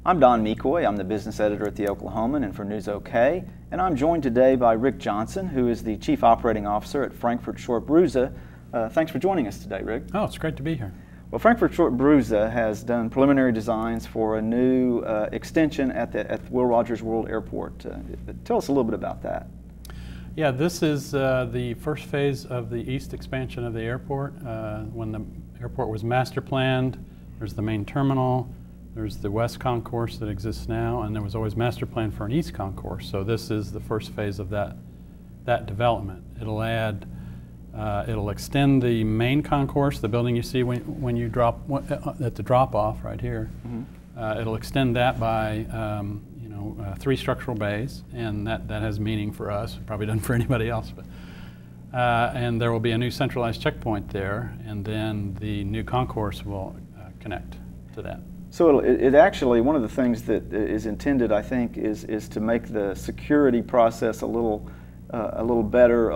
I'm Don Mecoy. I'm the business editor at the Oklahoman and for News OK, and I'm joined today by Rick Johnson, who is the Chief Operating Officer at Frankfurt Short Bruza. Thanks for joining us today, Rick. Oh, it's great to be here. Well, Frankfurt Short Bruza has done preliminary designs for a new extension at Will Rogers World Airport. Tell us a little bit about that. Yeah, this is the first phase of the east expansion of the airport. When the airport was master planned, there's the main terminal, there's the west concourse that exists now, and there was always master planned for an east concourse. So this is the first phase of that development. It'll add, it'll extend the main concourse, the building you see when you drop at the drop-off right here. Mm-hmm. It'll extend that by 3 structural bays, and that has meaning for us. Probably doesn't for anybody else, but and there will be a new centralized checkpoint there, and then the new concourse will connect to that. So it actually, one of the things that is intended, I think, is to make the security process a little better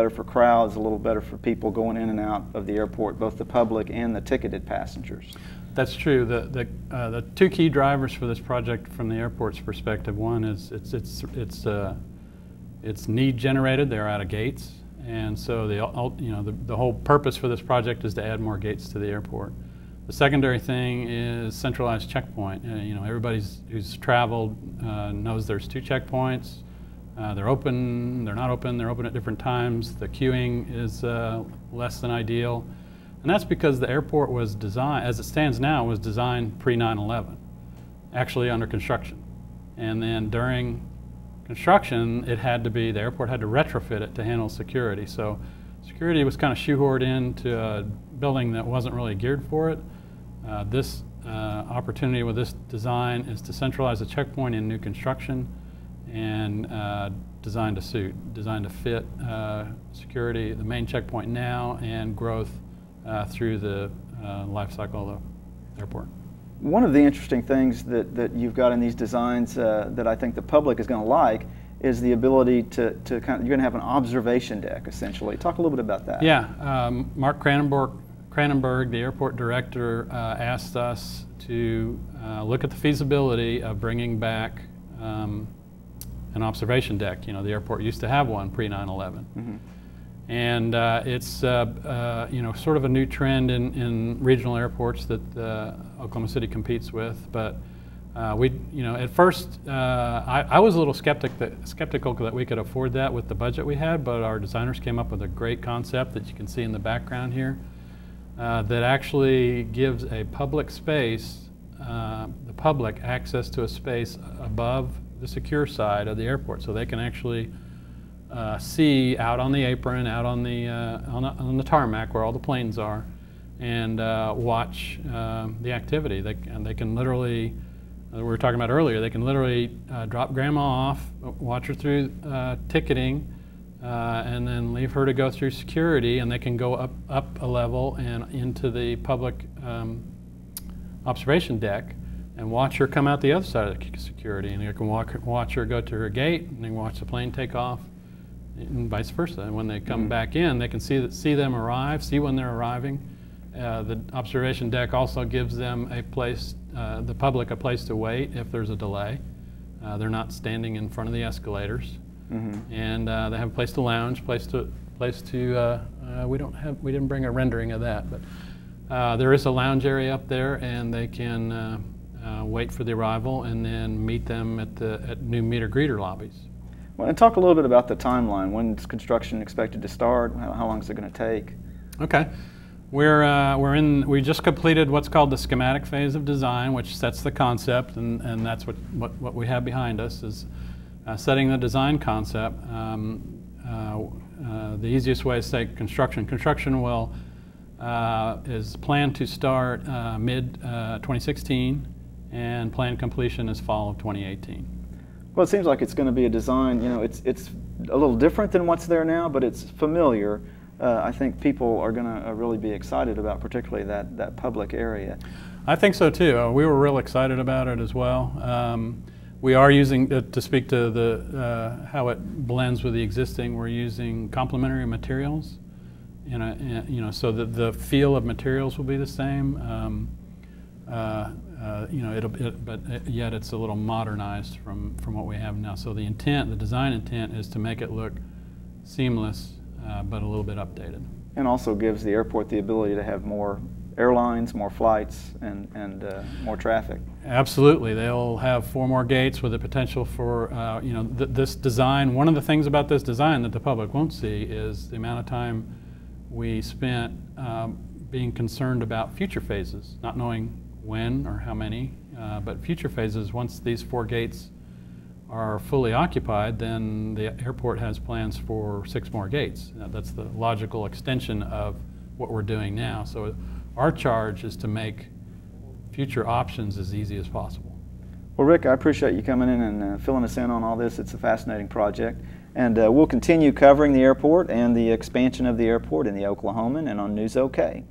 for crowds, a little better for people going in and out of the airport, both the public and the ticketed passengers. That's true. The 2 key drivers for this project from the airport's perspective: one is it's need generated. They're out of gates, and so the whole purpose for this project is to add more gates to the airport. The secondary thing is centralized checkpoint. Everybody who's traveled knows there's 2 checkpoints. They're open, they're not open, they're open at different times. The queuing is less than ideal. And that's because the airport was designed, as it stands now, was designed pre-9/11, actually under construction. And then during construction, the airport had to retrofit it to handle security. So security was kind of shoehorned into a building that wasn't really geared for it. This opportunity with this design is to centralize a checkpoint in new construction and designed to fit security, the main checkpoint now, and growth through the life cycle of the airport. One of the interesting things that you've got in these designs that I think the public is going to like is the ability to you're going to have an observation deck, essentially. Talk a little bit about that. Yeah, Mark Cranenberg, the airport director, asked us to look at the feasibility of bringing back an observation deck. The airport used to have one pre-9/11. Mm-hmm. And it's sort of a new trend in regional airports that Oklahoma City competes with. But at first I was a little skeptical that we could afford that with the budget we had. But our designers came up with a great concept that you can see in the background here that actually gives a public space, the public access to a space above the secure side of the airport, so they can actually see out on the apron, out on the tarmac where all the planes are, and watch the activity. They can literally, we were talking about earlier, they can literally drop grandma off, watch her through ticketing, and then leave her to go through security, and they can go up a level and into the public observation deck and watch her come out the other side of the security, and you can watch her go to her gate, and then watch the plane take off, and vice versa. And when they come back in, they can see them arrive, see when they're arriving. The observation deck also gives them a place, the public, a place to wait if there's a delay. They're not standing in front of the escalators, and they have a place to lounge, we didn't bring a rendering of that, but there is a lounge area up there, and they can wait for the arrival and then meet them at new meet or greeter lobbies. Well, and talk a little bit about the timeline. When's construction expected to start? How long is it going to take? Okay, we just completed what's called the schematic phase of design, which sets the concept, and that's what we have behind us is setting the design concept. The easiest way is to say construction. Construction is planned to start mid 2016, and planned completion is fall of 2018. Well, it seems like it's going to be a design, it's a little different than what's there now, but it's familiar. I think people are going to really be excited about particularly that public area. I think so too. We were real excited about it as well. We are using, to speak to how it blends with the existing, we're using complementary materials. So that the feel of materials will be the same. but yet it's a little modernized from what we have now. So the design intent is to make it look seamless, but a little bit updated. And also gives the airport the ability to have more airlines, more flights, and more traffic. Absolutely. They'll have 4 more gates with the potential for, this design. One of the things about this design that the public won't see is the amount of time we spent being concerned about future phases, not knowing when or how many, but future phases. Once these 4 gates are fully occupied, then the airport has plans for 6 more gates. That's the logical extension of what we're doing now. So our charge is to make future options as easy as possible. Well, Rick, I appreciate you coming in and filling us in on all this. It's a fascinating project. And we'll continue covering the airport and the expansion of the airport in the Oklahoman and on News OK.